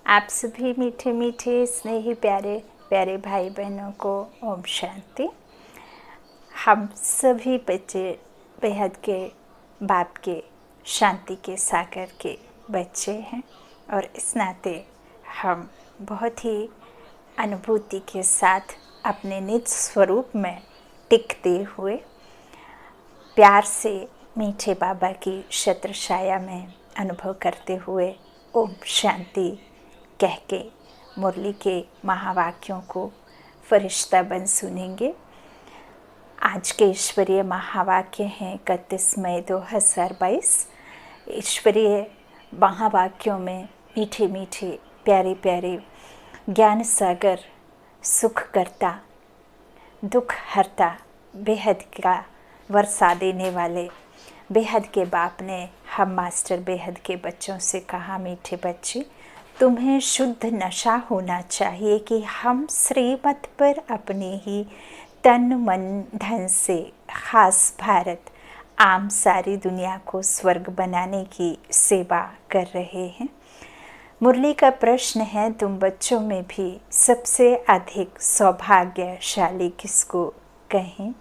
आप सभी मीठे मीठे स्नेही प्यारे प्यारे भाई बहनों को ओम शांति। हम सभी बच्चे बेहद के बाप के शांति के सागर के बच्चे हैं और इस नाते हम बहुत ही अनुभूति के साथ अपने निज स्वरूप में टिकते हुए प्यार से मीठे बाबा की छत्र छाया में अनुभव करते हुए ओम शांति कह के मुरली के महावाक्यों को फरिश्ता बन सुनेंगे। आज के ईश्वरीय महावाक्य हैं 31 मई 2022। ईश्वरीय महावाक्यों में मीठे मीठे प्यारे प्यारे ज्ञान सागर सुख करता दुख हरता बेहद का वर्षा देने वाले बेहद के बाप ने हम मास्टर बेहद के बच्चों से कहा, मीठे बच्चे तुम्हें शुद्ध नशा होना चाहिए कि हम श्रीमत पर अपने ही तन मन धन से खास भारत आम सारी दुनिया को स्वर्ग बनाने की सेवा कर रहे हैं। मुरली का प्रश्न है, तुम बच्चों में भी सबसे अधिक सौभाग्यशाली किसको कहें?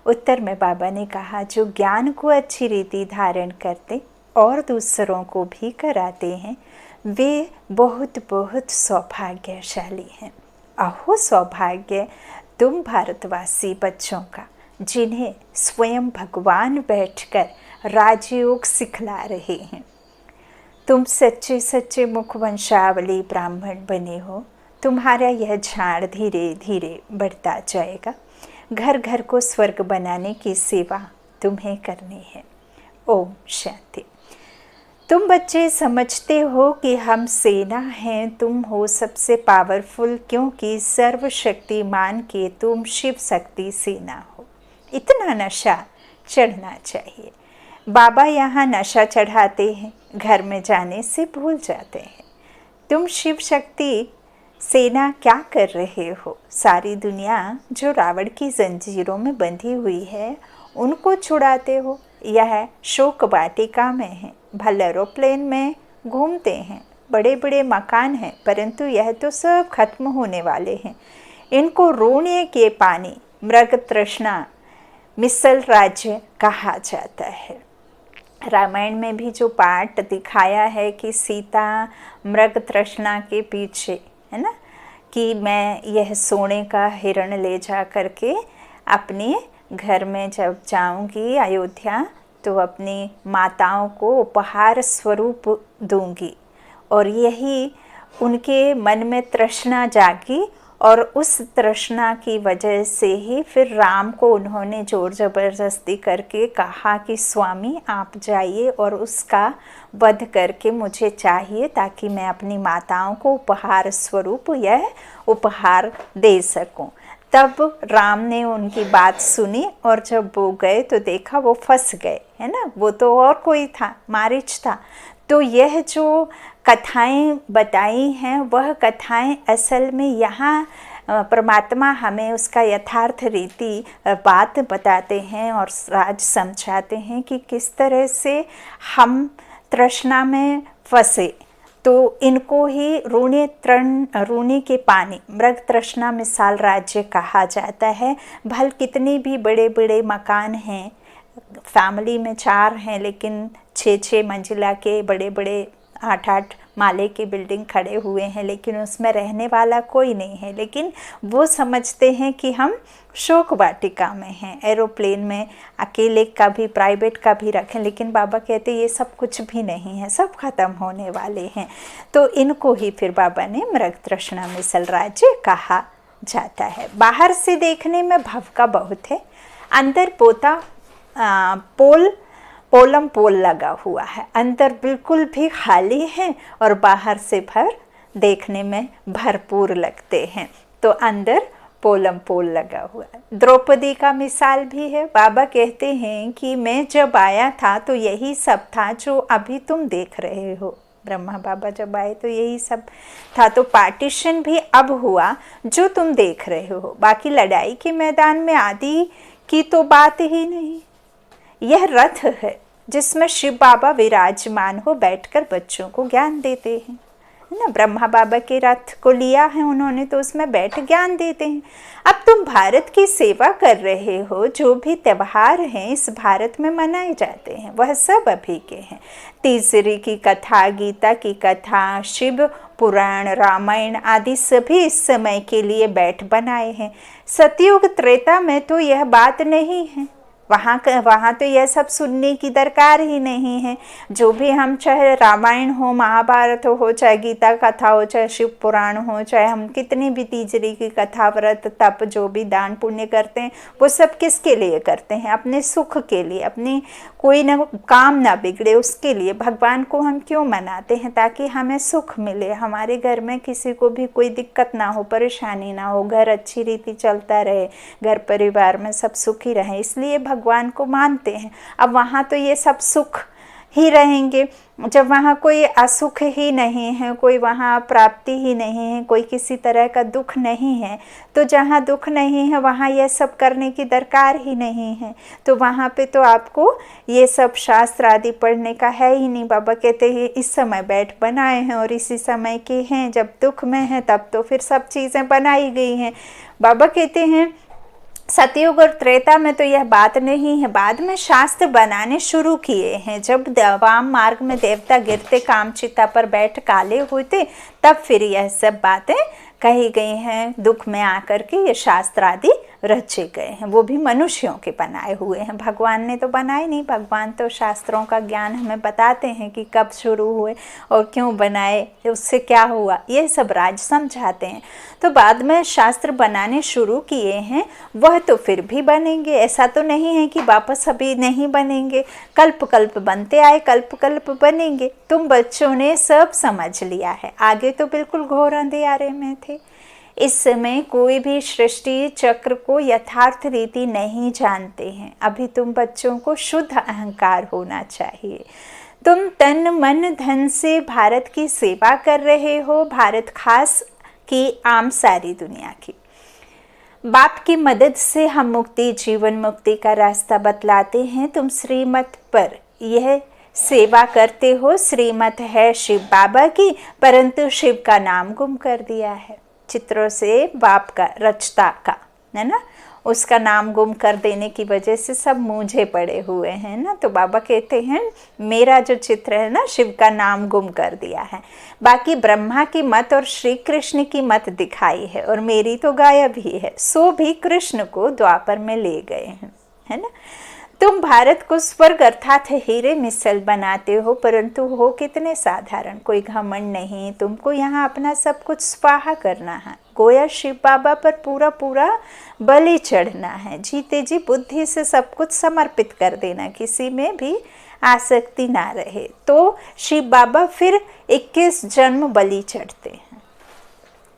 उत्तर में बाबा ने कहा, जो ज्ञान को अच्छी रीति धारण करते और दूसरों को भी कराते हैं वे बहुत बहुत सौभाग्यशाली हैं। अहो सौभाग्य तुम भारतवासी बच्चों का, जिन्हें स्वयं भगवान बैठकर राजयोग सिखला रहे हैं। तुम सच्चे सच्चे मुखवंशावली ब्राह्मण बने हो। तुम्हारा यह झाड़ धीरे धीरे बढ़ता जाएगा। घर घर को स्वर्ग बनाने की सेवा तुम्हें करनी है। ओम शांति। तुम बच्चे समझते हो कि हम सेना हैं, तुम हो सबसे पावरफुल, क्योंकि सर्वशक्तिमान के तुम शिव शक्ति सेना हो। इतना नशा चढ़ना चाहिए। बाबा यहाँ नशा चढ़ाते हैं, घर में जाने से भूल जाते हैं। तुम शिव शक्ति सेना क्या कर रहे हो? सारी दुनिया जो रावण की जंजीरों में बंधी हुई है उनको छुड़ाते हो। यह शोक वाटिका में है, भल एरोप्लेन में घूमते हैं, बड़े बड़े मकान हैं, परंतु यह तो सब खत्म होने वाले हैं। इनको रोने के पानी मृग तृष्णा मिसल राज्य कहा जाता है। रामायण में भी जो पाठ दिखाया है कि सीता मृग तृष्णा के पीछे है ना, कि मैं यह सोने का हिरण ले जा करके अपने घर में जब जाऊंगी अयोध्या तो अपनी माताओं को उपहार स्वरूप दूंगी, और यही उनके मन में तृष्णा जागी और उस तृष्णा की वजह से ही फिर राम को उन्होंने जोर ज़बरदस्ती करके कहा कि स्वामी आप जाइए और उसका वध करके मुझे चाहिए, ताकि मैं अपनी माताओं को उपहार स्वरूप यह उपहार दे सकूं। तब राम ने उनकी बात सुनी और जब वो गए तो देखा वो फंस गए, है ना। वो तो और कोई था, मारीच था। तो यह जो कथाएं बताई हैं वह कथाएं असल में यहाँ परमात्मा हमें उसका यथार्थ रीति बात बताते हैं और राज समझाते हैं कि किस तरह से हम तृष्णा में फंसे तो इनको ही रोने के पानी मृग तृष्णा मिसाल राज्य कहा जाता है। भल कितने भी बड़े बड़े मकान हैं, फैमिली में 4 हैं लेकिन 6-6 मंजिला के बड़े बड़े 8-8 माले की बिल्डिंग खड़े हुए हैं, लेकिन उसमें रहने वाला कोई नहीं है। लेकिन वो समझते हैं कि हम शोक वाटिका में हैं, एरोप्लेन में अकेले का भी प्राइवेट का भी रखें, लेकिन बाबा कहते ये सब कुछ भी नहीं है, सब खत्म होने वाले हैं। तो इनको ही फिर बाबा ने मृग तृष्णा मिसल राज्य कहा जाता है। बाहर से देखने में भव का बहुत है, अंदर पोलम पोल लगा हुआ है, अंदर बिल्कुल भी खाली है और बाहर से देखने में भरपूर लगते हैं। तो अंदर पोलम पोल लगा हुआ है। द्रौपदी का मिसाल भी है। बाबा कहते हैं कि मैं जब आया था तो यही सब था जो अभी तुम देख रहे हो। ब्रह्मा बाबा जब आए तो यही सब था, तो पार्टीशन भी अब हुआ जो तुम देख रहे हो। बाकी लड़ाई के मैदान में आदि की तो बात ही नहीं। यह रथ है जिसमें शिव बाबा विराजमान हो बैठकर बच्चों को ज्ञान देते हैं। है ना। ब्रह्मा बाबा के रथ को लिया है उन्होंने, तो उसमें बैठ ज्ञान देते हैं। अब तुम भारत की सेवा कर रहे हो, जो भी त्यौहार हैं इस भारत में मनाए जाते हैं वह सब अभी के हैं। तीसरी की कथा, गीता की कथा, शिव पुराण, रामायण आदि सभी इस समय के लिए बैठ बनाए हैं। सतयुग त्रेता में तो यह बात नहीं है, वहाँ तो यह सब सुनने की दरकार ही नहीं है। जो भी हम, चाहे रामायण हो, महाभारत हो, चाहे गीता कथा हो, चाहे शिव पुराण हो, चाहे हम कितनी भी तीसरी की कथा, व्रत, तप, जो भी दान पुण्य करते हैं वो सब किसके लिए करते हैं? अपने सुख के लिए, अपनी कोई ना काम ना बिगड़े उसके लिए। भगवान को हम क्यों मनाते हैं? ताकि हमें सुख मिले, हमारे घर में किसी को भी कोई दिक्कत ना हो, परेशानी ना हो, घर अच्छी रीति चलता रहे, घर परिवार में सब सुखी रहे, इसलिए भगवान को मानते हैं। अब वहाँ तो ये सब सुख ही रहेंगे। जब वहाँ कोई असुख ही नहीं है, कोई वहाँ प्राप्ति ही नहीं है, कोई किसी तरह का दुख नहीं है, तो जहाँ दुख नहीं है वहाँ यह सब करने की दरकार ही नहीं है। तो वहाँ पे तो आपको ये सब शास्त्र आदि पढ़ने का है ही नहीं। बाबा कहते हैं इस समय बैठ बनाए हैं और इसी समय के हैं, जब दुख में है तब तो फिर सब चीज़ें बनाई गई हैं। बाबा कहते हैं सतयुग और त्रेता में तो यह बात नहीं है, बाद में शास्त्र बनाने शुरू किए हैं। जब वाम मार्ग में देवता गिरते, कामचिता पर बैठ काले होते, तब फिर यह सब बातें कही गई हैं। दुख में आकर के ये शास्त्र आदि रचे गए हैं, वो भी मनुष्यों के बनाए हुए हैं, भगवान ने तो बनाए नहीं। भगवान तो शास्त्रों का ज्ञान हमें बताते हैं कि कब शुरू हुए और क्यों बनाए, उससे क्या हुआ, ये सब राज समझाते हैं। तो बाद में शास्त्र बनाने शुरू किए हैं, वह तो फिर भी बनेंगे, ऐसा तो नहीं है कि वापस अभी नहीं बनेंगे। कल्प कल्प बनते आए, कल्प कल्प बनेंगे। तुम बच्चों ने सब समझ लिया है, आगे तो बिल्कुल घोर अंधेरे में थे। इस समय कोई भी सृष्टि चक्र को यथार्थ रीति नहीं जानते हैं। अभी तुम बच्चों को शुद्ध अहंकार होना चाहिए। तुम तन मन धन से भारत की सेवा कर रहे हो, भारत खास की आम सारी दुनिया की। बाप की मदद से हम मुक्ति, जीवन मुक्ति का रास्ता बतलाते हैं। तुम श्रीमत पर यह सेवा करते हो। श्रीमत है शिव बाबा की, परंतु शिव का नाम गुम कर दिया है। चित्रों से बाप का, रचता का, है ना, उसका नाम गुम कर देने की वजह से सब मूंझे पड़े हुए हैं ना। तो बाबा कहते हैं मेरा जो चित्र है ना, शिव का नाम गुम कर दिया है। बाकी ब्रह्मा की मत और श्री कृष्ण की मत दिखाई है और मेरी तो गायब ही है। सो भी कृष्ण को द्वापर में ले गए हैं, है ना। तुम भारत को स्वर्ग अर्थात हीरे मिसल बनाते हो, परंतु हो कितने साधारण, कोई घमंड नहीं। तुमको यहाँ अपना सब कुछ स्वाहा करना है, गोया शिव बाबा पर पूरा पूरा बलि चढ़ना है। जीते जी बुद्धि से सब कुछ समर्पित कर देना, किसी में भी आसक्ति ना रहे। तो शिव बाबा फिर 21 जन्म बलि चढ़ते हैं।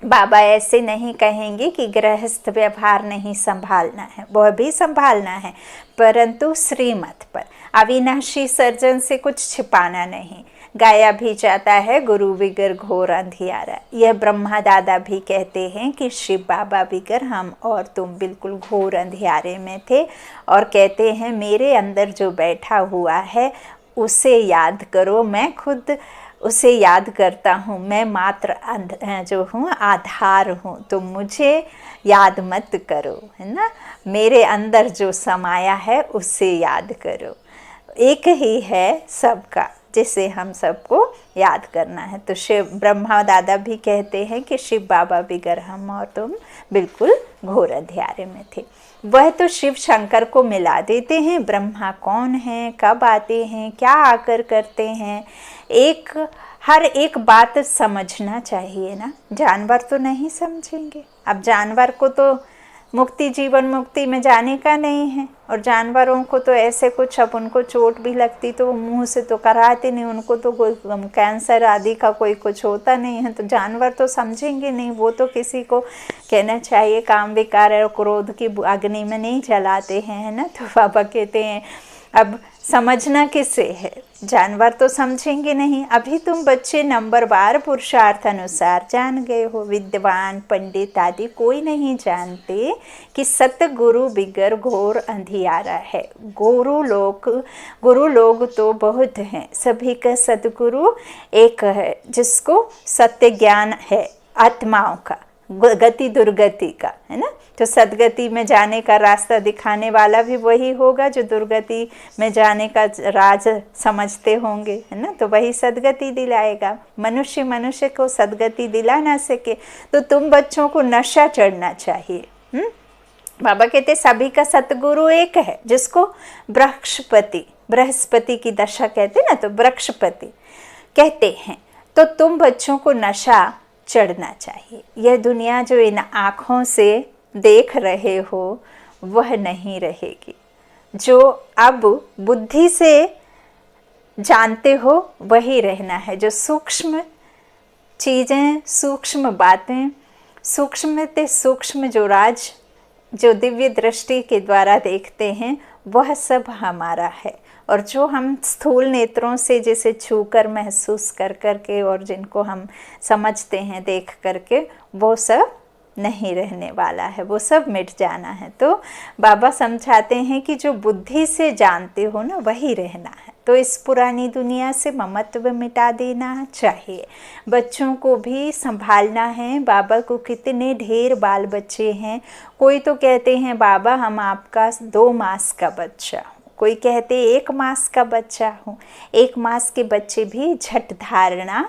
बाबा ऐसे नहीं कहेंगे कि गृहस्थ व्यवहार नहीं संभालना है, वह भी संभालना है, परंतु श्रीमत पर। अविनाशी सर्जन से कुछ छिपाना नहीं। गाया भी जाता है गुरु बिगर घोर अंधियारा। यह ब्रह्मा दादा भी कहते हैं कि शिव बाबा बिगर हम और तुम बिल्कुल घोर अंधियारे में थे, और कहते हैं मेरे अंदर जो बैठा हुआ है उसे याद करो। मैं खुद उसे याद करता हूँ, मैं मात्र जो हूँ आधार हूँ, तो मुझे याद मत करो, है ना। मेरे अंदर जो समाया है उससे याद करो। एक ही है सबका, जिसे हम सबको याद करना है। तो शिव ब्रह्मा दादा भी कहते हैं कि शिव बाबा बिगर हम और तुम बिल्कुल घोर अंधियारे में थे। वह तो शिव शंकर को मिला देते हैं। ब्रह्मा कौन है, कब आते हैं, क्या आकर करते हैं, हर एक बात समझना चाहिए ना। जानवर तो नहीं समझेंगे। अब जानवर को तो मुक्ति, जीवन मुक्ति में जाने का नहीं है, और जानवरों को तो ऐसे कुछ, अब उनको चोट भी लगती तो मुंह से तो कराते नहीं, उनको तो कोई कैंसर आदि का कोई कुछ होता नहीं है, तो जानवर तो समझेंगे नहीं। वो तो किसी को कहना चाहिए काम विकार और क्रोध की अग्नि में नहीं जलाते हैं, है ना। तो बाबा कहते हैं अब समझना किससे है, जानवर तो समझेंगे नहीं। अभी तुम बच्चे नंबरवार पुरुषार्थ अनुसार जान गए हो। विद्वान पंडित आदि कोई नहीं जानते कि सतगुरु बिगर घोर अंधियारा है। गुरु लोग तो बहुत हैं, सभी का सतगुरु एक है, जिसको सत्य ज्ञान है आत्माओं का, गति दुर्गति का, है ना। तो सदगति में जाने का रास्ता दिखाने वाला भी वही होगा जो दुर्गति में जाने का राज समझते होंगे, है ना। तो वही सदगति दिलाएगा। मनुष्य को सदगति दिला ना सके तो तुम बच्चों को नशा चढ़ना चाहिए। बाबा कहते सभी का सतगुरु एक है, जिसको बृहस्पति की दशा कहते ना, तो बृहस्पति कहते हैं। तो तुम बच्चों को नशा चढ़ना चाहिए। यह दुनिया जो इन आँखों से देख रहे हो वह नहीं रहेगी। जो अब बुद्धि से जानते हो वही रहना है। जो सूक्ष्म चीज़ें, सूक्ष्म बातें, सूक्ष्म जो राज, जो दिव्य दृष्टि के द्वारा देखते हैं वह सब हमारा है। और जो हम स्थूल नेत्रों से जिसे छूकर महसूस कर करके और जिनको हम समझते हैं देख करके, वो सब नहीं रहने वाला है, वो सब मिट जाना है। तो बाबा समझाते हैं कि जो बुद्धि से जानते हो ना वही रहना है। तो इस पुरानी दुनिया से ममत्व मिटा देना चाहिए। बच्चों को भी संभालना है। बाबा को कितने ढेर बाल बच्चे हैं। कोई तो कहते हैं बाबा हम आपका 2 मास का बच्चा हूँ, कोई कहते 1 मास का बच्चा हूँ। 1 मास के बच्चे भी झट धारणा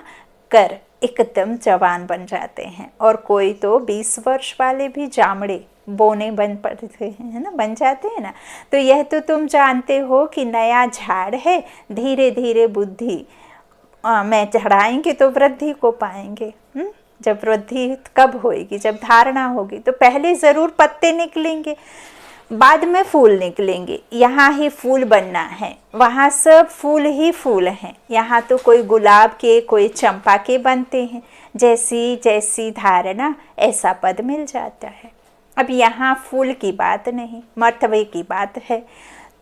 कर एकदम जवान बन जाते हैं, और कोई तो 20 वर्ष वाले भी जामड़े बोने बन पड़ते हैं, है ना, बन जाते हैं ना। तो यह तो तुम जानते हो कि नया झाड़ है, धीरे धीरे बुद्धि में चढ़ाएंगे तो वृद्धि को पाएंगे। जब वृद्धि कब होएगी? जब धारणा होगी। तो पहले ज़रूर पत्ते निकलेंगे, बाद में फूल निकलेंगे। यहाँ ही फूल बनना है, वहाँ सब फूल ही फूल हैं। यहाँ तो कोई गुलाब के, कोई चंपा के बनते हैं। जैसी जैसी धारणा ऐसा पद मिल जाता है। अब यहाँ फूल की बात नहीं, मर्तबे की बात है।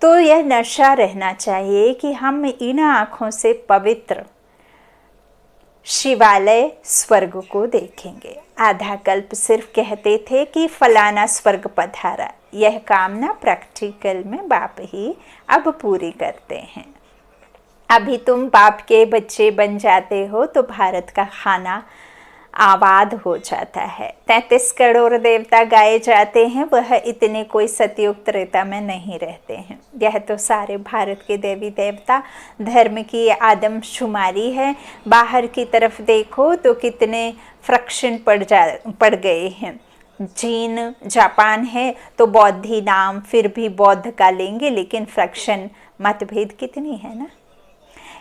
तो यह नशा रहना चाहिए कि हम इन आँखों से पवित्र शिवालय स्वर्ग को देखेंगे। आधा कल्प सिर्फ कहते थे कि फलाना स्वर्ग पधारा। यह कामना प्रैक्टिकल में बाप ही अब पूरी करते हैं। अभी तुम बाप के बच्चे बन जाते हो तो भारत का खाना आबाद हो जाता है। 33 करोड़ देवता गाए जाते हैं, वह इतने कोई सतयुग त्रेता में नहीं रहते हैं। यह तो सारे भारत के देवी देवता धर्म की आदमशुमारी है। बाहर की तरफ देखो तो कितने फ्रैक्शन पड़ गए हैं। चीन, जापान है तो बौद्धि नाम, फिर भी बौद्ध का लेंगे, लेकिन फ्रैक्शन मतभेद कितनी है ना।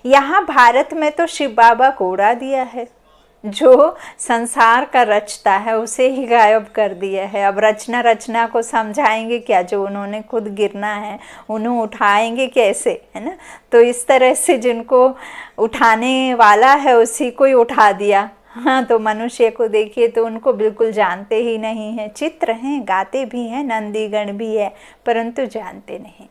यहाँ भारत में तो शिव बाबा को उड़ा दिया है। जो संसार का रचता है उसे ही गायब कर दिया है। अब रचना को समझाएंगे क्या? जो उन्होंने खुद गिरना है उन्हें उठाएंगे कैसे, है ना। तो इस तरह से जिनको उठाने वाला है उसी को ही उठा दिया। हाँ, तो मनुष्य को देखिए तो उनको बिल्कुल जानते ही नहीं है। चित्र हैं, गाते भी हैं, नंदीगण भी है, परंतु जानते नहीं।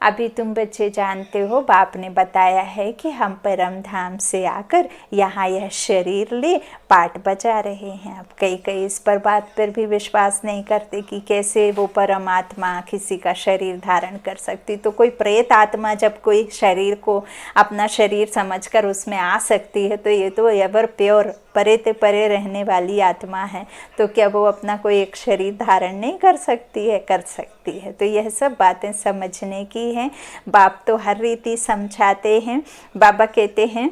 अभी तुम बच्चे जानते हो, बाप ने बताया है कि हम परम धाम से आकर यहाँ यह शरीर ले पाठ बजा रहे हैं। अब कई इस पर बात पर भी विश्वास नहीं करते कि कैसे वो परमात्मा किसी का शरीर धारण कर सकती। तो कोई प्रेत आत्मा जब कोई शरीर को अपना शरीर समझकर उसमें आ सकती है, तो ये तो एवर प्योर परे ते परे रहने वाली आत्मा है। तो क्या वो अपना कोई एक शरीर धारण नहीं कर सकती है? कर सकती है। तो यह सब बातें समझने की हैं। बाप तो हर रीति समझाते हैं। बाबा कहते हैं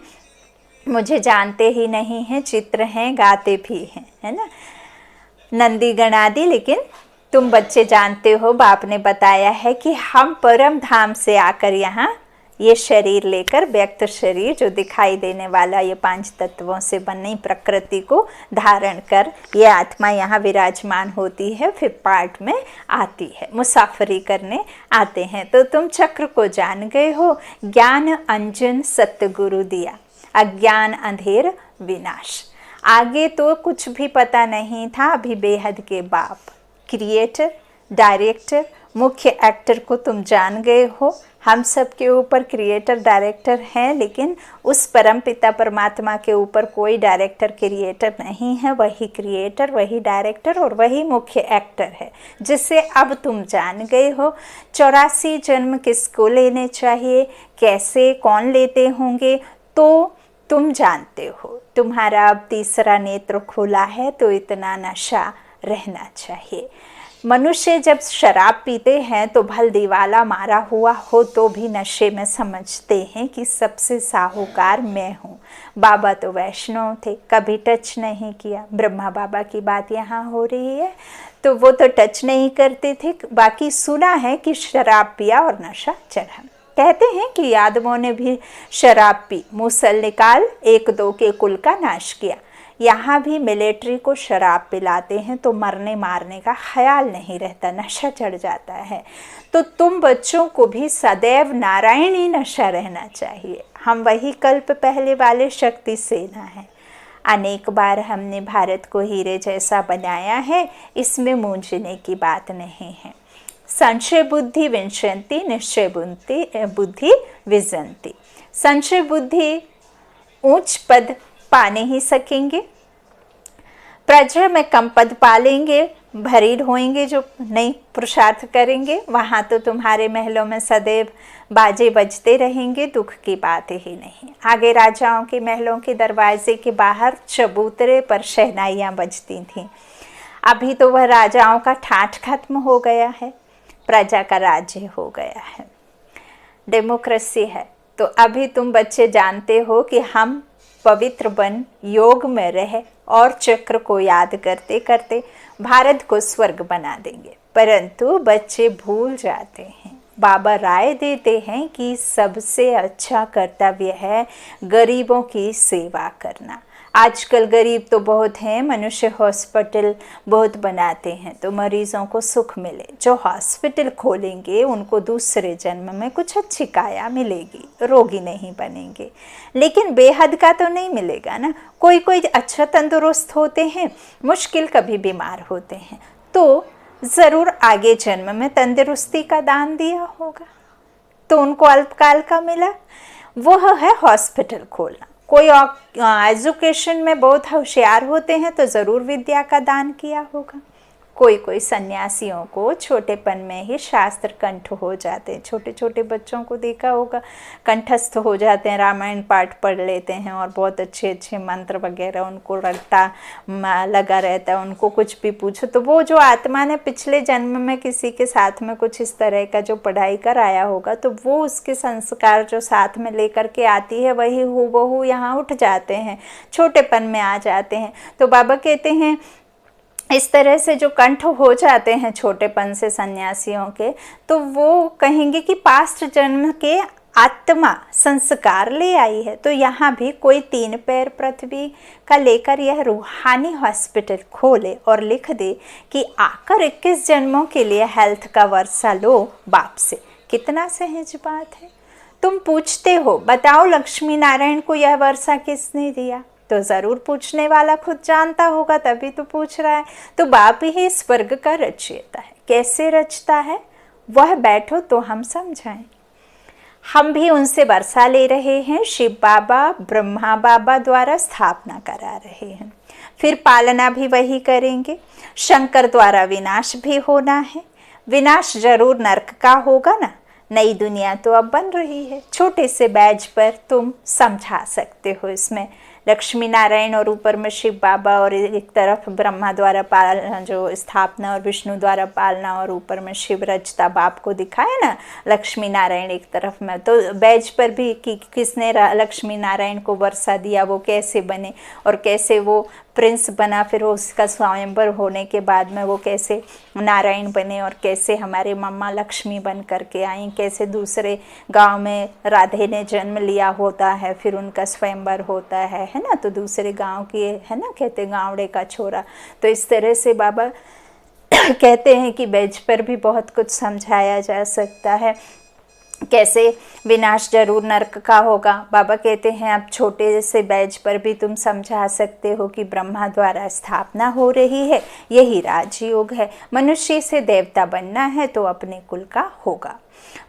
मुझे जानते ही नहीं हैं, चित्र हैं, गाते भी हैं, है ना, नंदी गणादि, लेकिन तुम बच्चे जानते हो। बाप ने बताया है कि हम परम धाम से आकर यहाँ ये शरीर लेकर, व्यक्त शरीर जो दिखाई देने वाला, ये 5 तत्वों से बनी प्रकृति को धारण कर ये आत्मा यहाँ विराजमान होती है। फिर पार्ट में आती है, मुसाफरी करने आते हैं। तो तुम चक्र को जान गए हो। ज्ञान अंजन सतगुरु दिया, अज्ञान अंधेर विनाश। आगे तो कुछ भी पता नहीं था। अभी बेहद के बाप, क्रिएटर, डायरेक्टर, मुख्य एक्टर को तुम जान गए हो। हम सब के ऊपर क्रिएटर डायरेक्टर हैं, लेकिन उस परमपिता परमात्मा के ऊपर कोई डायरेक्टर क्रिएटर नहीं है। वही क्रिएटर, वही डायरेक्टर और वही मुख्य एक्टर है, जिसे अब तुम जान गए हो। 84 जन्म किसको लेने चाहिए, कैसे, कौन लेते होंगे, तो तुम जानते हो। तुम्हारा अब तीसरा नेत्र खुला है, तो इतना नशा रहना चाहिए। मनुष्य जब शराब पीते हैं तो भल दीवाला मारा हुआ हो तो भी नशे में समझते हैं कि सबसे साहूकार मैं हूँ। बाबा तो वैष्णव थे, कभी टच नहीं किया। ब्रह्मा बाबा की बात यहाँ हो रही है, तो वो तो टच नहीं करते थे। बाकी सुना है कि शराब पिया और नशा चढ़ा। कहते हैं कि यादवों ने भी शराब पी, मूसल निकाल 1-2 के कुल का नाश किया। यहाँ भी मिलिट्री को शराब पिलाते हैं तो मरने मारने का ख्याल नहीं रहता, नशा चढ़ जाता है। तो तुम बच्चों को भी सदैव नारायणी नशा रहना चाहिए। हम वही कल्प पहले वाले शक्ति सेना हैं। अनेक बार हमने भारत को हीरे जैसा बनाया है, इसमें मूंझने की बात नहीं है। संशय बुद्धि विंशन्ति, निश्चय बुद्धि विजन्ति। संशय बुद्धि ऊंच पद पा नहीं सकेंगे, प्रजा में कम पद पालेंगे, भरीड होएंगे जो नहीं पुरुषार्थ करेंगे। वहाँ तो तुम्हारे महलों में सदैव बाजे बजते रहेंगे, दुख की बात ही नहीं। आगे राजाओं के महलों के दरवाजे के बाहर चबूतरे पर शहनाइयाँ बजती थीं। अभी तो वह राजाओं का ठाठ खत्म हो गया है, प्रजा का राज्य हो गया है, डेमोक्रेसी है। तो अभी तुम बच्चे जानते हो कि हम पवित्र बन योग में रह और चक्र को याद करते करते भारत को स्वर्ग बना देंगे। परंतु बच्चे भूल जाते हैं। बाबा राय देते हैं कि सबसे अच्छा कर्तव्य है गरीबों की सेवा करना। आजकल गरीब तो बहुत हैं, मनुष्य हॉस्पिटल बहुत बनाते हैं तो मरीजों को सुख मिले। जो हॉस्पिटल खोलेंगे उनको दूसरे जन्म में कुछ अच्छी काया मिलेगी, रोगी नहीं बनेंगे। लेकिन बेहद का तो नहीं मिलेगा ना। कोई कोई अच्छा तंदुरुस्त होते हैं, मुश्किल कभी बीमार होते हैं, तो ज़रूर आगे जन्म में तंदुरुस्ती का दान दिया होगा, तो उनको अल्पकाल का मिला। वह है हॉस्पिटल खोलना। कोई एजुकेशन में बहुत होशियार होते हैं तो ज़रूर विद्या का दान किया होगा। कोई कोई सन्यासियों को छोटेपन में ही शास्त्र कंठ हो जाते हैं। छोटे छोटे बच्चों को देखा होगा, कंठस्थ हो जाते हैं, रामायण पाठ पढ़ लेते हैं और बहुत अच्छे अच्छे मंत्र वगैरह उनको रट्टा लगा रहता है। उनको कुछ भी पूछो तो वो जो आत्मा ने पिछले जन्म में किसी के साथ में कुछ इस तरह का जो पढ़ाई कराया होगा, तो वो उसके संस्कार जो साथ में लेकर के आती है वही हूबहू यहाँ उठ जाते हैं, छोटेपन में आ जाते हैं। तो बाबा कहते हैं इस तरह से जो कंठ हो जाते हैं छोटेपन से सन्यासियों के, तो वो कहेंगे कि पास्ट जन्म के आत्मा संस्कार ले आई है। तो यहाँ भी कोई 3 पैर पृथ्वी का लेकर यह रूहानी हॉस्पिटल खोले और लिख दे कि आकर 21 जन्मों के लिए हेल्थ का वर्षा लो बाप से। कितना सहज बात है। तुम पूछते हो, बताओ लक्ष्मी नारायण को यह वर्षा किसने दिया? तो ज़रूर पूछने वाला खुद जानता होगा, तभी तो पूछ रहा है। तो बाप ही स्वर्ग का रचयिता है। कैसे रचता है वह बैठो तो हम समझाएं। हम भी उनसे वर्षा ले रहे हैं। शिव बाबा ब्रह्मा बाबा द्वारा स्थापना करा रहे हैं, फिर पालना भी वही करेंगे। शंकर द्वारा विनाश भी होना है। विनाश जरूर नरक का होगा ना। नई दुनिया तो अब बन रही है। छोटे से बैज पर तुम समझा सकते हो। इसमें लक्ष्मी नारायण और ऊपर में शिव बाबा और एक तरफ ब्रह्मा द्वारा पालना जो स्थापना और विष्णु द्वारा पालना और ऊपर में शिव रचता बाप को दिखाया ना, लक्ष्मी नारायण एक तरफ में। तो बैज पर भी कि किसने लक्ष्मी नारायण को वर्षा दिया, वो कैसे बने और कैसे वो प्रिंस बना, फिर उसका स्वयंवर होने के बाद में वो कैसे नारायण बने और कैसे हमारे मम्मा लक्ष्मी बन करके आई, कैसे दूसरे गांव में राधे ने जन्म लिया होता है, फिर उनका स्वयंवर होता है ना। तो दूसरे गांव की है ना, कहते गावड़े का छोरा। तो इस तरह से बाबा कहते हैं कि बेज पर भी बहुत कुछ समझाया जा सकता है। कैसे विनाश जरूर नरक का होगा। बाबा कहते हैं अब छोटे से बैच पर भी तुम समझा सकते हो कि ब्रह्मा द्वारा स्थापना हो रही है, यही राजयोग है। मनुष्य से देवता बनना है तो अपने कुल का होगा।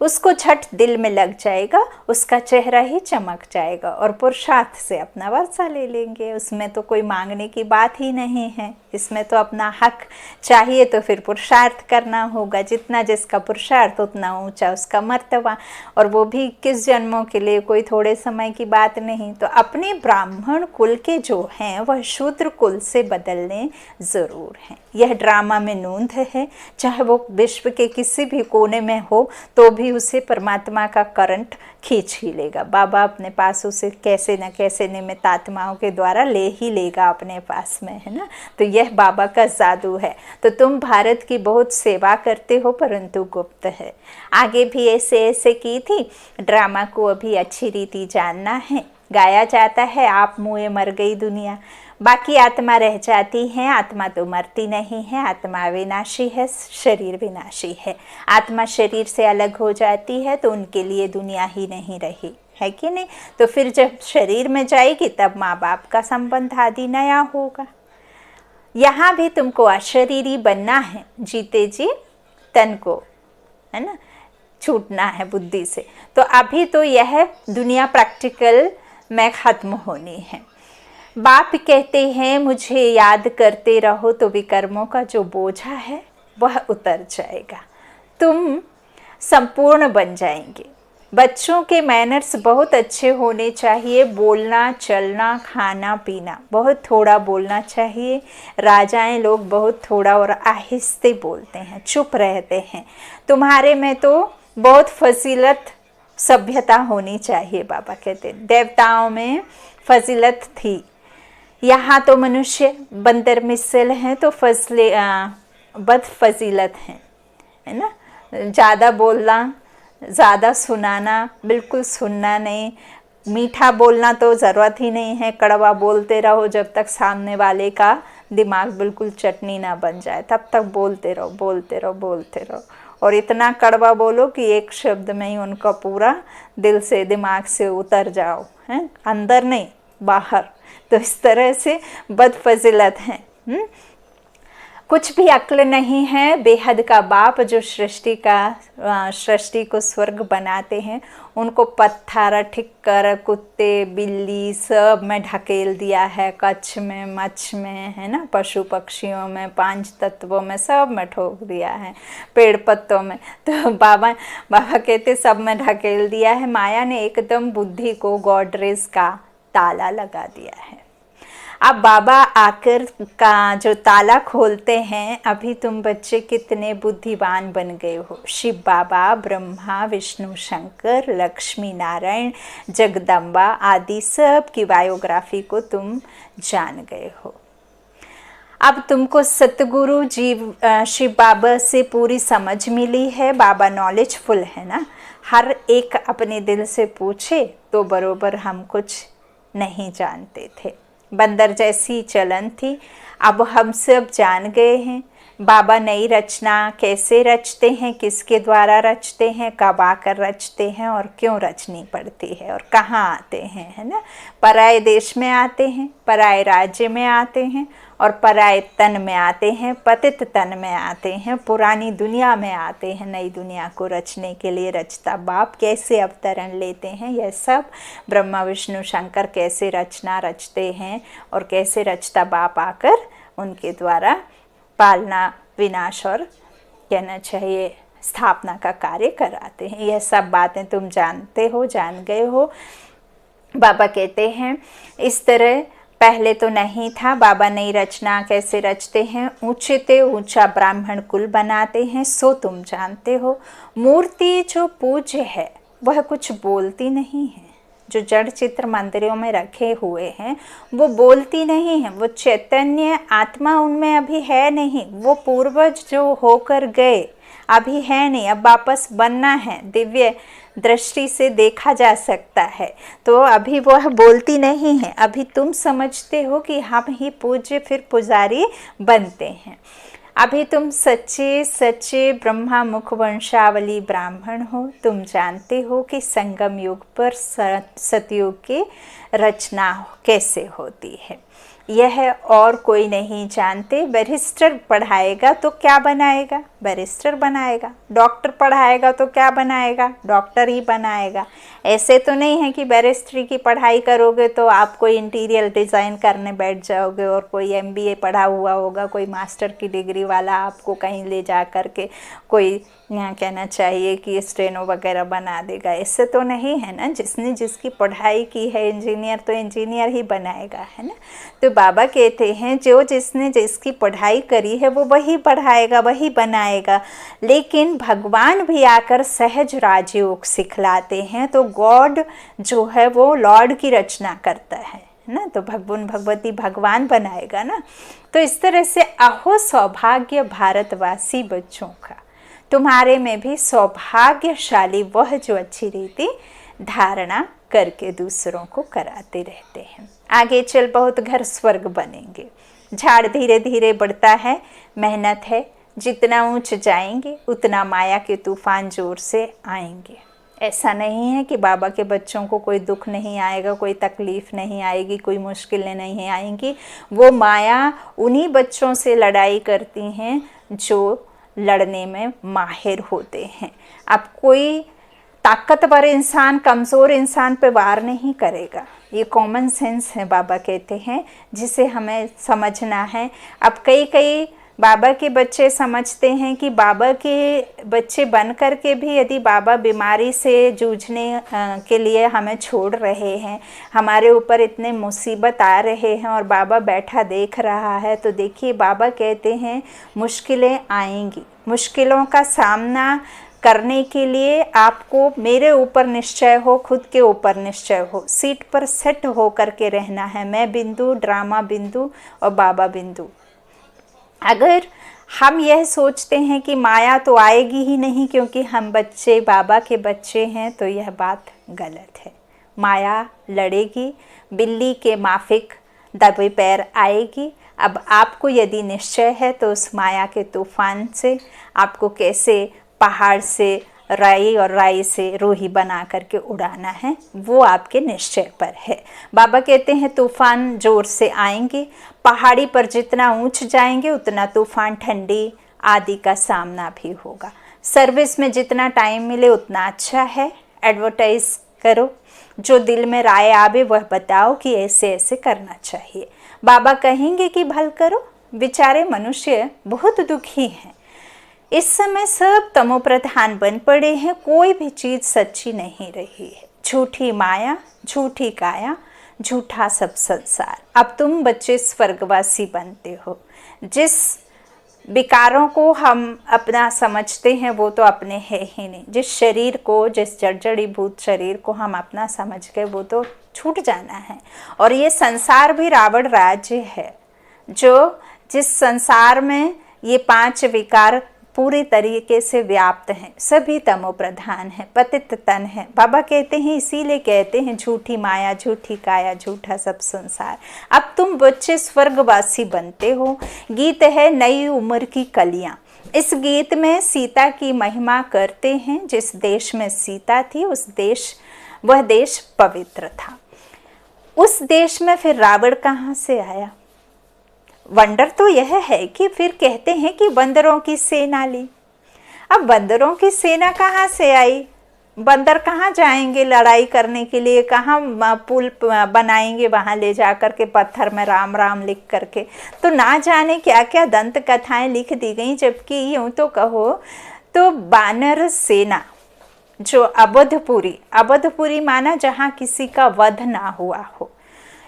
उसको झट दिल में लग जाएगा, उसका चेहरा ही चमक जाएगा और पुरुषार्थ से अपना वर्षा ले लेंगे। उसमें तो कोई मांगने की बात ही नहीं है, इसमें तो अपना हक चाहिए तो फिर पुरुषार्थ करना होगा। जितना जिसका पुरुषार्थ उतना ऊंचा उसका मर्तबा, और वो भी 21 जन्मों के लिए, कोई थोड़े समय की बात नहीं। तो अपने ब्राह्मण कुल के जो हैं वह शूद्र कुल से बदलने ज़रूर हैं। यह ड्रामा में नूंद है, चाहे वो विश्व के किसी भी कोने में हो तो भी उसे परमात्मा का करंट खींच ही लेगा। बाबा अपने पास उसे कैसे न कैसे निमित्त आत्माओं के द्वारा ले ही लेगा अपने पास में, है ना। तो यह बाबा का जादू है। तो तुम भारत की बहुत सेवा करते हो परंतु गुप्त है। आगे भी ऐसे ऐसे की थी। ड्रामा को अभी अच्छी रीति जानना है। गाया जाता है आप मुए मर गई दुनिया, बाकी आत्मा रह जाती है। आत्मा तो मरती नहीं है, आत्मा विनाशी है, शरीर विनाशी है। आत्मा शरीर से अलग हो जाती है तो उनके लिए दुनिया ही नहीं रही, है कि नहीं। तो फिर जब शरीर में जाएगी तब माँ बाप का संबंध आदि नया होगा। यहाँ भी तुमको अशरीरी बनना है, जीते जी तन को, है ना, छूटना है बुद्धि से। तो अभी तो यह दुनिया प्रैक्टिकल में खत्म होनी है। बाप कहते हैं मुझे याद करते रहो तो विकर्मों का जो बोझा है वह उतर जाएगा, तुम संपूर्ण बन जाएंगे। बच्चों के मैनर्स बहुत अच्छे होने चाहिए। बोलना, चलना, खाना पीना बहुत थोड़ा बोलना चाहिए। राजाएं लोग बहुत थोड़ा और आहिस्ते बोलते हैं, चुप रहते हैं। तुम्हारे में तो बहुत फजीलत, सभ्यता होनी चाहिए। बाबा कहते देवताओं में फजीलत थी, यहाँ तो मनुष्य बंदर मिसल हैं तो बद फजीलत हैं, है ना। ज़्यादा बोलना, ज़्यादा सुनाना, बिल्कुल सुनना नहीं। मीठा बोलना तो ज़रूरत ही नहीं है, कड़वा बोलते रहो जब तक सामने वाले का दिमाग बिल्कुल चटनी ना बन जाए, तब तक बोलते रहो बोलते रहो बोलते रहो। और इतना कड़वा बोलो कि एक शब्द में ही उनका पूरा दिल से, दिमाग से उतर जाओ, हैं, अंदर नहीं बाहर। तो इस तरह से बदफजीलत हैं। कुछ भी अक्ल नहीं है। बेहद का बाप जो सृष्टि को स्वर्ग बनाते हैं, उनको पत्थर, ठिक्कर, कुत्ते, बिल्ली सब में ढकेल दिया है। कच्छ में, मच्छ में, है ना, पशु पक्षियों में, 5 तत्वों में, सब में ठोक दिया है, पेड़ पत्तों में। तो बाबा कहते सब में ढकेल दिया है। माया ने एकदम बुद्धि को गॉडरेज का ताला लगा दिया है। अब बाबा आकर का जो ताला खोलते हैं, अभी तुम बच्चे कितने बुद्धिमान बन गए हो। शिव बाबा, ब्रह्मा, विष्णु, शंकर, लक्ष्मी नारायण, जगदम्बा आदि सब की बायोग्राफी को तुम जान गए हो। अब तुमको सतगुरु जीव शिव बाबा से पूरी समझ मिली है। बाबा नॉलेजफुल है ना। हर एक अपने दिल से पूछे तो बरोबर हम कुछ नहीं जानते थे, बंदर जैसी चलन थी। अब हम सब जान गए हैं। बाबा नई रचना कैसे रचते हैं, किसके द्वारा रचते हैं, कब आकर रचते हैं और क्यों रचनी पड़ती है और कहाँ आते हैं, है ना। पराए देश में आते हैं, पराए राज्य में आते हैं और पराए तन में आते हैं, पतित तन में आते हैं, पुरानी दुनिया में आते हैं। नई दुनिया को रचने के लिए रचता बाप कैसे अवतरण लेते हैं, यह सब ब्रह्मा विष्णु शंकर कैसे रचना रचते हैं और कैसे रचता बाप आकर उनके द्वारा पालना, विनाश और कहना चाहिए स्थापना का कार्य कराते हैं। यह सब बातें तुम जानते हो, जान गए हो। बाबा कहते हैं इस तरह पहले तो नहीं था। बाबा नई रचना कैसे रचते हैं, ऊंचे ते ऊंचा ब्राह्मण कुल बनाते हैं, सो तुम जानते हो। मूर्ति जो पूज्य है वह कुछ बोलती नहीं है। जो जड़ चित्र मंदिरों में रखे हुए हैं वो बोलती नहीं है, वो चैतन्य आत्मा उनमें अभी है नहीं। वो पूर्वज जो होकर गए अभी है नहीं, अब वापस बनना है। दिव्य दृष्टि से देखा जा सकता है, तो अभी वह बोलती नहीं है। अभी तुम समझते हो कि हम ही पूज्य फिर पुजारी बनते हैं। अभी तुम सच्चे सच्चे ब्रह्मा मुख वंशावली ब्राह्मण हो। तुम जानते हो कि संगम युग पर सतयुग की रचना कैसे होती है। यह और कोई नहीं जानते। बैरिस्टर पढ़ाएगा तो क्या बनाएगा? बैरिस्टर बनाएगा। डॉक्टर पढ़ाएगा तो क्या बनाएगा? डॉक्टर ही बनाएगा। ऐसे तो नहीं है कि बैरिस्ट्री की पढ़ाई करोगे तो आप कोई इंटीरियर डिज़ाइन करने बैठ जाओगे और कोई एमबीए पढ़ा हुआ होगा, कोई मास्टर की डिग्री वाला आपको कहीं ले जा कर के कोई यहाँ कहना चाहिए कि स्टेनो वगैरह बना देगा। ऐसे तो नहीं है ना। जिसने जिसकी पढ़ाई की है इंजीनियर तो इंजीनियर ही बनाएगा, है ना। तो बाबा कहते हैं जो जिसने जिसकी पढ़ाई करी है वो वही पढ़ाएगा, वही बनाएगा। लेकिन भगवान भी आकर सहज राजयोग सिखलाते हैं। तो गॉड जो है वो लॉर्ड की रचना करता है ना। तो भगवान भगवती भगवान बनाएगा ना। तो इस तरह से अहो सौभाग्य भारतवासी बच्चों का, तुम्हारे में भी सौभाग्यशाली वह जो अच्छी रीति धारणा करके दूसरों को कराते रहते हैं। आगे चल बहुत घर स्वर्ग बनेंगे। झाड़ धीरे धीरे बढ़ता है, मेहनत है। जितना ऊंच जाएंगे उतना माया के तूफान जोर से आएंगे। ऐसा नहीं है कि बाबा के बच्चों को कोई दुख नहीं आएगा, कोई तकलीफ नहीं आएगी, कोई मुश्किलें नहीं आएंगी। वो माया उन्हीं बच्चों से लड़ाई करती हैं जो लड़ने में माहिर होते हैं। अब कोई ताकतवर इंसान कमज़ोर इंसान पे वार नहीं करेगा। ये कॉमन सेंस है, बाबा कहते हैं, जिसे हमें समझना है। अब कई बाबा के बच्चे समझते हैं कि बाबा के बच्चे बन कर के भी यदि बाबा बीमारी से जूझने के लिए हमें छोड़ रहे हैं, हमारे ऊपर इतने मुसीबत आ रहे हैं और बाबा बैठा देख रहा है, तो देखिए बाबा कहते हैं मुश्किलें आएंगी। मुश्किलों का सामना करने के लिए आपको मेरे ऊपर निश्चय हो, खुद के ऊपर निश्चय हो, सीट पर सेट हो करके रहना है। मैं बिंदु, ड्रामा बिंदु और बाबा बिंदु। अगर हम यह सोचते हैं कि माया तो आएगी ही नहीं क्योंकि हम बच्चे बाबा के बच्चे हैं, तो यह बात गलत है। माया लड़ेगी, बिल्ली के माफिक दबे पैर आएगी। अब आपको यदि निश्चय है तो उस माया के तूफान से आपको कैसे पहाड़ से राई और राई से रोही बना करके उड़ाना है, वो आपके निश्चय पर है। बाबा कहते हैं तूफान जोर से आएंगे। पहाड़ी पर जितना ऊंच जाएंगे उतना तूफान, ठंडी आदि का सामना भी होगा। सर्विस में जितना टाइम मिले उतना अच्छा है। एडवर्टाइज करो, जो दिल में राय आवे वह बताओ कि ऐसे ऐसे करना चाहिए। बाबा कहेंगे कि भल करो। बेचारे मनुष्य बहुत दुखी हैं। इस समय सब तमोप्रधान बन पड़े हैं। कोई भी चीज़ सच्ची नहीं रही है। झूठी माया, झूठी काया, झूठा सब संसार। अब तुम बच्चे स्वर्गवासी बनते हो। जिस विकारों को हम अपना समझते हैं वो तो अपने है ही नहीं। जिस शरीर को, जिस जड़जड़ीभूत शरीर को हम अपना समझ गए वो तो छूट जाना है। और ये संसार भी रावण राज्य है, जो जिस संसार में ये 5 विकार पूरी तरीके से व्याप्त हैं। सभी तमो प्रधान हैं, पतित तन है। बाबा कहते हैं, इसीलिए कहते हैं झूठी माया, झूठी काया, झूठा सब संसार। अब तुम बच्चे स्वर्गवासी बनते हो। गीत है नई उम्र की कलियां। इस गीत में सीता की महिमा करते हैं। जिस देश में सीता थी वह देश पवित्र था। उस देश में फिर रावण कहाँ से आया? वंडर तो यह है कि फिर कहते हैं कि बंदरों की सेना ली। अब बंदरों की सेना कहाँ से आई? बंदर कहाँ जाएंगे लड़ाई करने के लिए? कहाँ पुल बनाएंगे वहाँ ले जा कर के पत्थर में राम राम लिख करके? तो ना जाने क्या क्या दंत कथाएं लिख दी गई। जबकि यूँ तो कहो तो बानर सेना जो अवधपुरी माना जहाँ किसी का वध ना हुआ हो।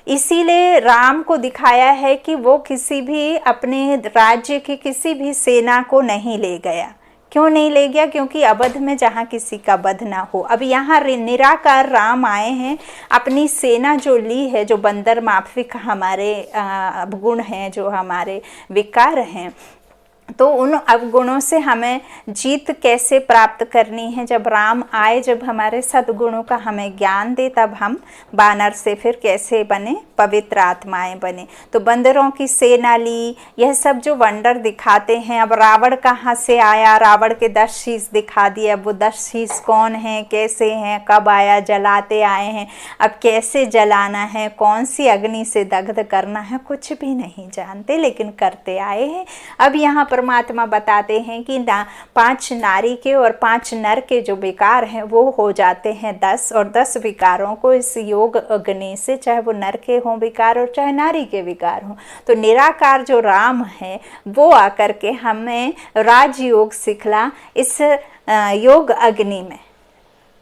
इसीलिए राम को दिखाया है कि वो किसी भी अपने राज्य की किसी भी सेना को नहीं ले गया। क्यों नहीं ले गया? क्योंकि अवध में जहाँ किसी का वध ना हो। अब यहाँ निराकार राम आए हैं, अपनी सेना जो ली है, जो बंदर माफिक हमारे गुण हैं, जो हमारे विकार हैं, तो उन अवगुणों से हमें जीत कैसे प्राप्त करनी है। जब राम आए, जब हमारे सद्गुणों का हमें ज्ञान दे, तब हम बानर से फिर कैसे बने, पवित्र आत्माएं बने। तो बंदरों की सेना ली, यह सब जो वंडर दिखाते हैं। अब रावण कहाँ से आया, रावण के 10 शीश दिखा दिए। अब वो 10 शीश कौन है, कैसे हैं, कब आया, जलाते आए हैं, अब कैसे जलाना है, कौन सी अग्नि से दग्ध करना है, कुछ भी नहीं जानते, लेकिन करते आए हैं। अब यहाँ परमात्मा बताते हैं कि 5 नारी के और 5 नर के जो विकार हैं वो हो जाते हैं 10, और 10 विकारों को इस योग अग्नि से, चाहे वो नर के हों विकार और चाहे नारी के विकार हों, तो निराकार जो राम है वो आकर के हमें राजयोग सिखला। इस योग अग्नि में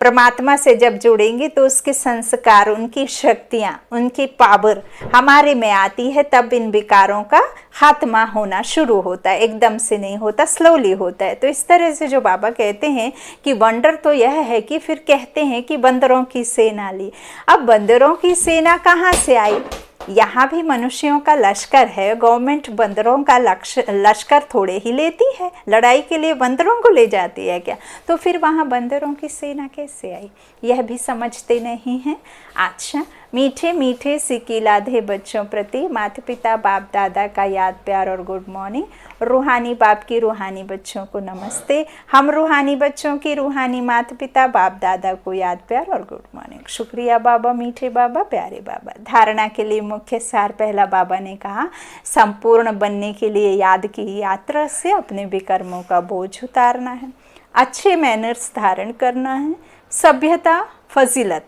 परमात्मा से जब जुड़ेंगे तो उसके संस्कार, उनकी शक्तियाँ, उनकी पावर हमारे में आती है, तब इन विकारों का खात्मा होना शुरू होता है। एकदम से नहीं होता, स्लोली होता है। तो इस तरह से जो बाबा कहते हैं कि वंडर तो यह है कि फिर कहते हैं कि बंदरों की सेना ली। अब बंदरों की सेना कहाँ से आई? यहाँ भी मनुष्यों का लश्कर है। गवर्नमेंट बंदरों का लश्कर थोड़े ही लेती है, लड़ाई के लिए बंदरों को ले जाती है क्या? तो फिर वहाँ बंदरों की सेना कैसे आई, यह भी समझते नहीं हैं। अच्छा, मीठे मीठे सिकिलाधे बच्चों प्रति माता पिता बाप दादा का याद प्यार और गुड मॉर्निंग। रूहानी बाप की रूहानी बच्चों को नमस्ते। हम रूहानी बच्चों की रूहानी माता पिता बाप दादा को याद प्यार और गुड मॉर्निंग। शुक्रिया बाबा, मीठे बाबा, प्यारे बाबा। धारणा के लिए मुख्य सार, पहला बाबा ने कहा संपूर्ण बनने के लिए याद की यात्रा से अपने विकर्मों का बोझ उतारना है, अच्छे मैनर्स धारण करना है, सभ्यता फजीलत,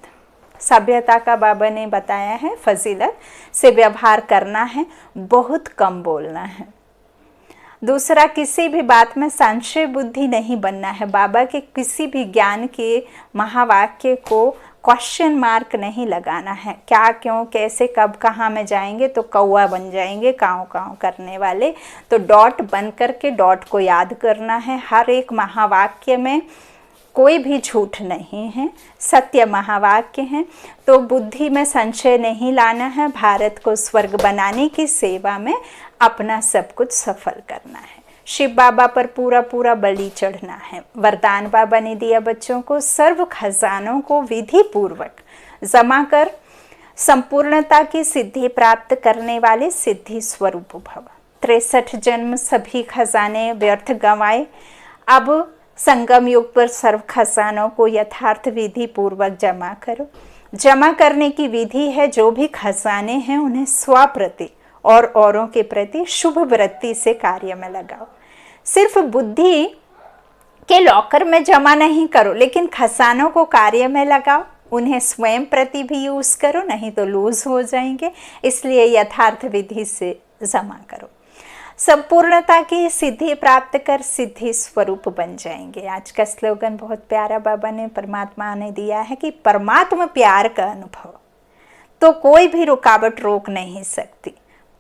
सभ्यता का बाबा ने बताया है, फजीलत से व्यवहार करना है, बहुत कम बोलना है। दूसरा, किसी भी बात में संशय बुद्धि नहीं बनना है। बाबा के किसी भी ज्ञान के महावाक्य को क्वेश्चन मार्क नहीं लगाना है। क्या, क्यों, कैसे, कब, कहाँ में जाएंगे तो कौवा बन जाएंगे काँव काँव करने वाले। तो डॉट बन करके डॉट को याद करना है। हर एक महावाक्य में कोई भी झूठ नहीं है, सत्य महावाक्य हैं। तो बुद्धि में संशय नहीं लाना है। भारत को स्वर्ग बनाने की सेवा में अपना सब कुछ सफल करना है। शिव बाबा पर पूरा पूरा बलि चढ़ना है। वरदान बाबा ने दिया बच्चों को, सर्व खजानों को विधि पूर्वक जमा कर संपूर्णता की सिद्धि प्राप्त करने वाले सिद्धि स्वरूप भव। 63 जन्म सभी खजाने व्यर्थ गंवाए। अब संगम युग पर सर्व खजानों को यथार्थ विधि पूर्वक जमा करो। जमा करने की विधि है, जो भी खजाने हैं उन्हें स्वप्रति और औरों के प्रति शुभ वृत्ति से कार्य में लगाओ। सिर्फ बुद्धि के लॉकर में जमा नहीं करो, लेकिन खजानों को कार्य में लगाओ। उन्हें स्वयं प्रति भी यूज करो, नहीं तो लूज हो जाएंगे। इसलिए यथार्थ विधि से जमा करो। संपूर्णता की सिद्धि प्राप्त कर सिद्धि स्वरूप बन जाएंगे। आज का स्लोगन बहुत प्यारा बाबा ने, परमात्मा ने दिया है कि परमात्मा प्यार का अनुभव तो कोई भी रुकावट रोक नहीं सकती।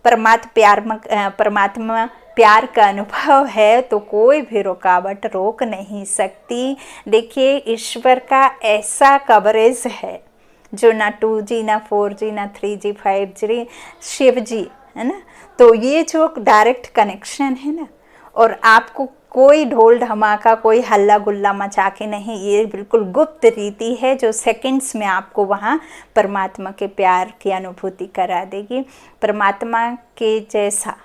परमात्मा प्यार का अनुभव है तो कोई भी रुकावट रोक नहीं सकती। देखिए, ईश्वर का ऐसा कवरेज है जो ना 2G, ना 4G, ना 3G, 5G, शिव जी है ना। तो ये जो डायरेक्ट कनेक्शन है ना, और आपको कोई ढोल धमाका, कोई हल्ला गुल्ला मचा के नहीं, ये बिल्कुल गुप्त रीति है जो सेकंड्स में आपको वहाँ परमात्मा के प्यार की अनुभूति करा देगी। परमात्मा के जैसा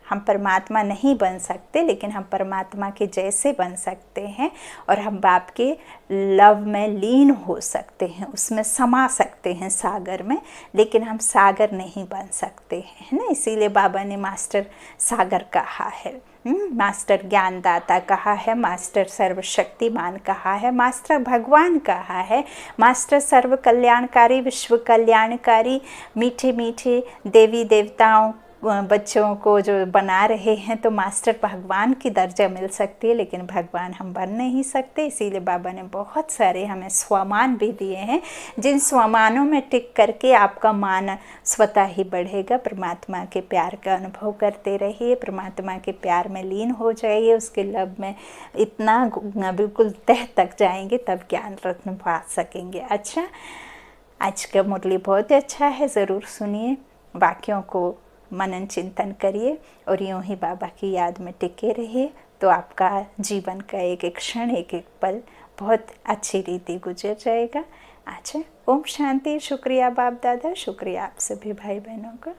हम परमात्मा नहीं बन सकते, लेकिन हम परमात्मा के जैसे बन सकते हैं और हम बाप के लव में लीन हो सकते हैं, उसमें समा सकते हैं सागर में, लेकिन हम सागर नहीं बन सकते हैं, है ना। इसीलिए बाबा ने मास्टर सागर कहा है, मास्टर ज्ञानदाता कहा है, मास्टर सर्वशक्तिमान कहा है, मास्टर भगवान कहा है, मास्टर सर्व कल्याणकारी, विश्व कल्याणकारी। मीठे मीठे देवी देवताओं बच्चों को जो बना रहे हैं, तो मास्टर भगवान की दर्जा मिल सकती है, लेकिन भगवान हम बन नहीं सकते। इसीलिए बाबा ने बहुत सारे हमें स्वमान भी दिए हैं, जिन स्वमानों में टिक करके आपका मान स्वतः ही बढ़ेगा। परमात्मा के प्यार का अनुभव करते रहिए, परमात्मा के प्यार में लीन हो जाइए, उसके लव में इतना बिल्कुल तह तक जाएंगे, तब ज्ञान रत्न पा सकेंगे। अच्छा, आज का मुरली बहुत अच्छा है, ज़रूर सुनिए, वाक्यों को मनन चिंतन करिए और यूं ही बाबा की याद में टिके रहिए, तो आपका जीवन का एक एक क्षण, एक एक पल बहुत अच्छी रीति गुजर जाएगा। अच्छा, ओम शांति। शुक्रिया बाप दादा, शुक्रिया आप सभी भाई बहनों का।